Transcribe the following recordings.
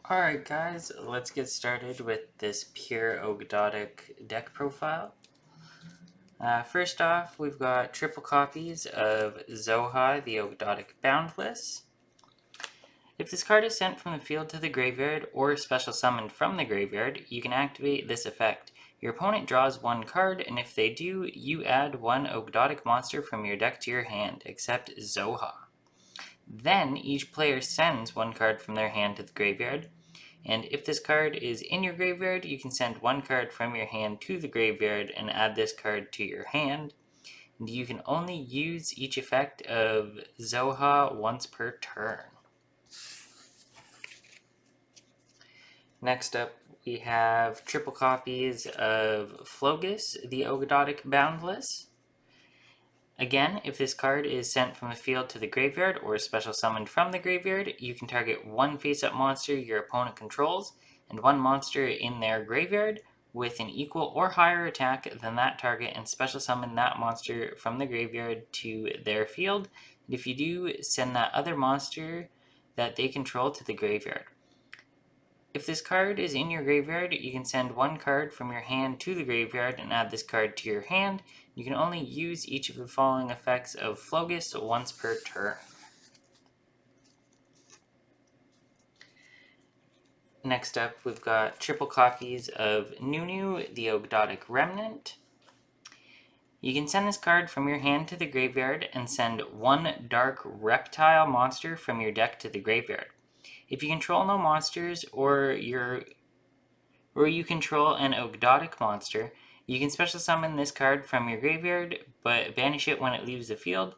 Alright guys, let's get started with this pure Ogdoadic deck profile. First off, we've got triple copies of Zoha, the Ogdoadic Boundless. If this card is sent from the field to the graveyard or special summoned from the graveyard, you can activate this effect. Your opponent draws one card, and if they do, you add one Ogdoadic monster from your deck to your hand, except Zoha. Then, each player sends one card from their hand to the graveyard. And if this card is in your graveyard, you can send one card from your hand to the graveyard and add this card to your hand. And you can only use each effect of Zoha once per turn. Next up, we have triple copies of Flogus, the Ogdoadic Boundless. Again, if this card is sent from the field to the graveyard or special summoned from the graveyard, you can target one face-up monster your opponent controls and one monster in their graveyard with an equal or higher attack than that target and special summon that monster from the graveyard to their field. And if you do, send that other monster that they control to the graveyard. If this card is in your graveyard, you can send one card from your hand to the graveyard and add this card to your hand. You can only use each of the following effects of Flogus once per turn. Next up, we've got triple copies of Nunu, the Ogdoadic Remnant. You can send this card from your hand to the graveyard and send one dark reptile monster from your deck to the graveyard. If you control no monsters or you control an Ogdoadic monster, you can special summon this card from your graveyard, but banish it when it leaves the field.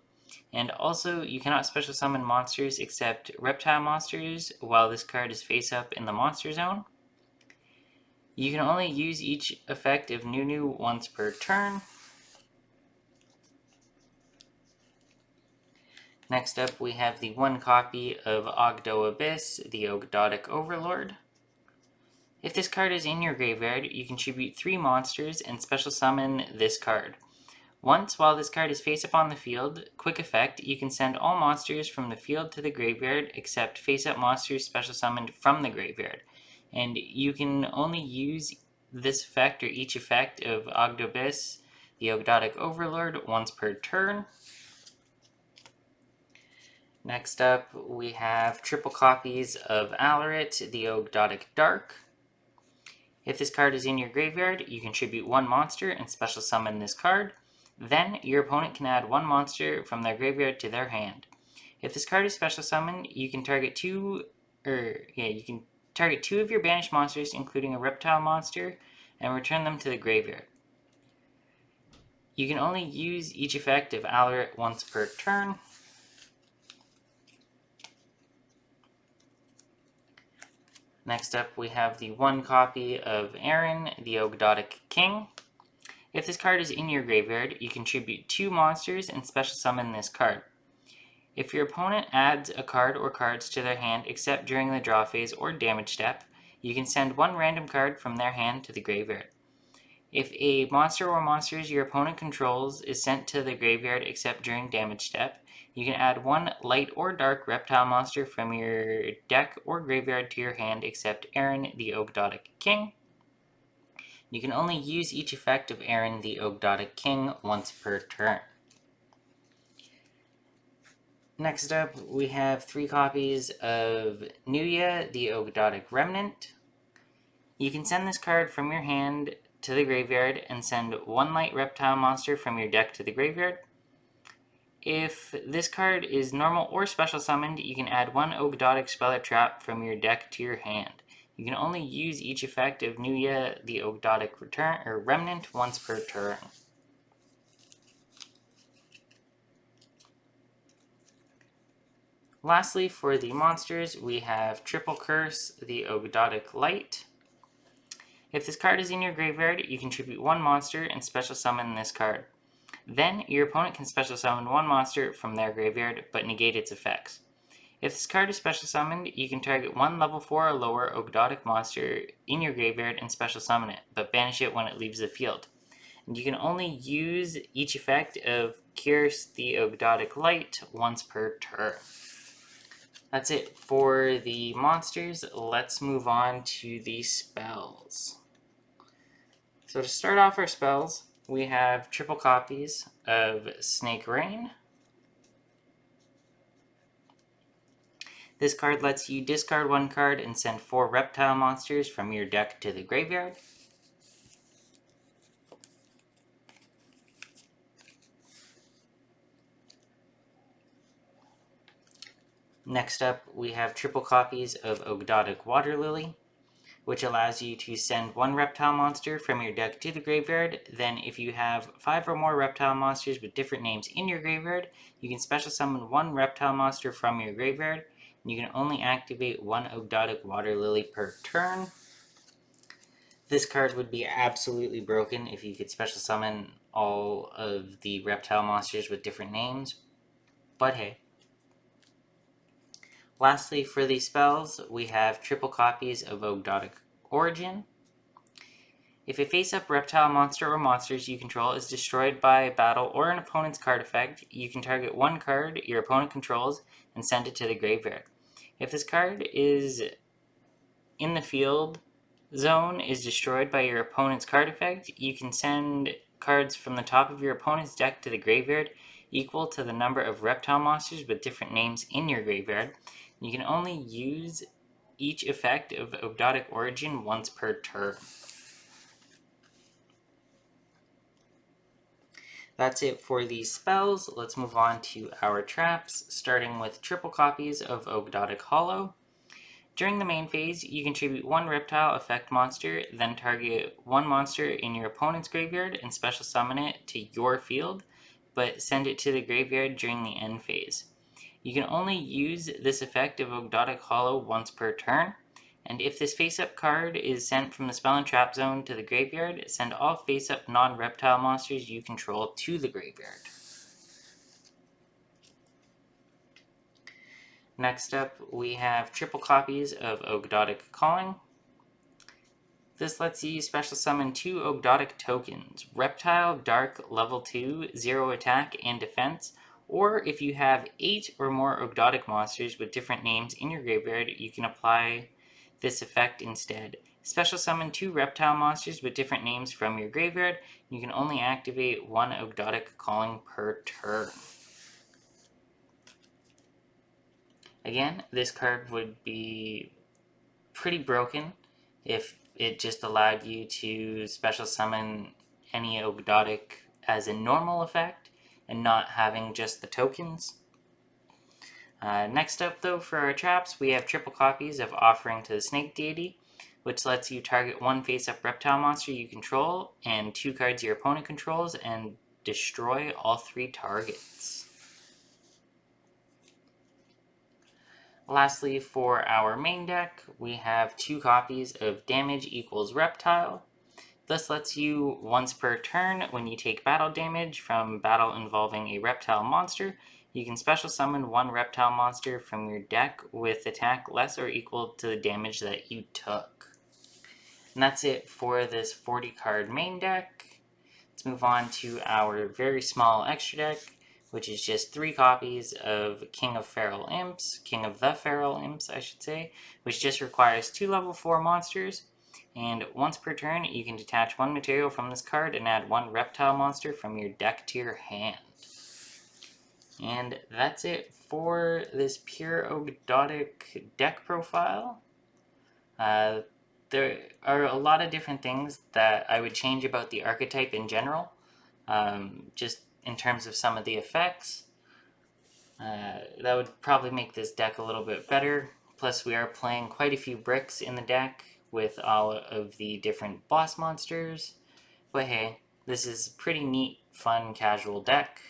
And also, you cannot special summon monsters except reptile monsters while this card is face up in the monster zone. You can only use each effect of Nunu once per turn. Next up, we have the one copy of Ogdoadic, the Ogdoadic Overlord. If this card is in your graveyard, you contribute 3 monsters and special summon this card. Once, while this card is face up on the field, quick effect, you can send all monsters from the field to the graveyard except face up monsters special summoned from the graveyard. And you can only use this effect or each effect of Ogdoadic, the Ogdoadic Overlord, once per turn. Next up, we have triple copies of Alarit, the Ogdoadic Dark. If this card is in your graveyard, you contribute 1 monster and special summon this card. Then, your opponent can add 1 monster from their graveyard to their hand. If this card is special summoned, you can target two of your banished monsters, including a reptile monster, and return them to the graveyard. You can only use each effect of Alarit once per turn. Next up, we have the one copy of Aaron, the Ogdoadic King. If this card is in your graveyard, you contribute 2 monsters and special summon this card. If your opponent adds a card or cards to their hand except during the draw phase or damage step, you can send 1 random card from their hand to the graveyard. If a monster or monsters your opponent controls is sent to the graveyard except during damage step, you can add 1 light or dark reptile monster from your deck or graveyard to your hand except Aaron, the Ogdoadic King. You can only use each effect of Aaron, the Ogdoadic King, once per turn. Next up, we have 3 copies of Nuya, the Ogdoadic Remnant. You can send this card from your hand to the graveyard and send 1 light reptile monster from your deck to the graveyard. If this card is normal or special summoned, you can add 1 Ogdoadic spell or trap from your deck to your hand. You can only use each effect of Nuya, the Ogdoadic Remnant, once per turn. Lastly, for the monsters, we have Triple Curse, the Ogdoadic Light. If this card is in your graveyard, you contribute 1 monster and special summon this card. Then, your opponent can special summon 1 monster from their graveyard, but negate its effects. If this card is special summoned, you can target 1 level 4 or lower Ogdoadic monster in your graveyard and special summon it, but banish it when it leaves the field. And you can only use each effect of Curse the Ogdoadic Light once per turn. That's it for the monsters. Let's move on to the spells. So to start off our spells, we have triple copies of Snake Rain. This card lets you discard one card and send 4 reptile monsters from your deck to the graveyard. Next up, we have triple copies of Ogdoadic Water Lily, which allows you to send 1 reptile monster from your deck to the graveyard. Then if you have 5 or more reptile monsters with different names in your graveyard, you can special summon 1 reptile monster from your graveyard. And you can only activate 1 Ogdoadic Water Lily per turn. This card would be absolutely broken if you could special summon all of the reptile monsters with different names, but hey. Lastly, for these spells, we have triple copies of Ogdoadic Origin. If a face-up reptile monster or monsters you control is destroyed by battle or an opponent's card effect, you can target 1 card your opponent controls and send it to the graveyard. If this card is in the field zone is destroyed by your opponent's card effect, you can send cards from the top of your opponent's deck to the graveyard equal to the number of reptile monsters with different names in your graveyard. You can only use each effect of Ogdoadic Origin once per turn. That's it for these spells. Let's move on to our traps, starting with triple copies of Ogdoadic Hollow. During the main phase, you contribute 1 reptile effect monster, then target 1 monster in your opponent's graveyard and special summon it to your field, but send it to the graveyard during the end phase. You can only use this effect of Ogdoadic Hollow once per turn, and if this face-up card is sent from the spell and trap zone to the graveyard, send all face-up non-reptile monsters you control to the graveyard. Next up, we have triple copies of Ogdoadic Calling. This lets you special summon 2 Ogdoadic tokens, Reptile, Dark, level 2, 0 attack and defense, or if you have 8 or more Ogdoadic monsters with different names in your graveyard, you can apply this effect instead. Special summon 2 reptile monsters with different names from your graveyard. You can only activate 1 Ogdoadic Calling per turn. Again, this card would be pretty broken if it just allowed you to special summon any Ogdoadic as a normal effect and not having just the tokens. Next up, though, for our traps, we have triple copies of Offering to the Snake Deity, which lets you target 1 face-up reptile monster you control and 2 cards your opponent controls and destroy all 3 targets. Lastly, for our main deck, we have 2 copies of Damage Equals Reptile. This lets you, once per turn, when you take battle damage from battle involving a reptile monster, you can special summon 1 reptile monster from your deck with attack less or equal to the damage that you took. And that's it for this 40 card main deck. Let's move on to our very small extra deck, which is just 3 copies of King of the Feral Imps, I should say, which just requires 2 level 4 monsters, and once per turn, you can detach 1 material from this card and add 1 reptile monster from your deck to your hand. And that's it for this pure Ogdoadic deck profile. There are a lot of different things that I would change about the archetype in general, just in terms of some of the effects. That would probably make this deck a little bit better. Plus, we are playing quite a few bricks in the deck with all of the different boss monsters. But hey, this is a pretty neat, fun, casual deck.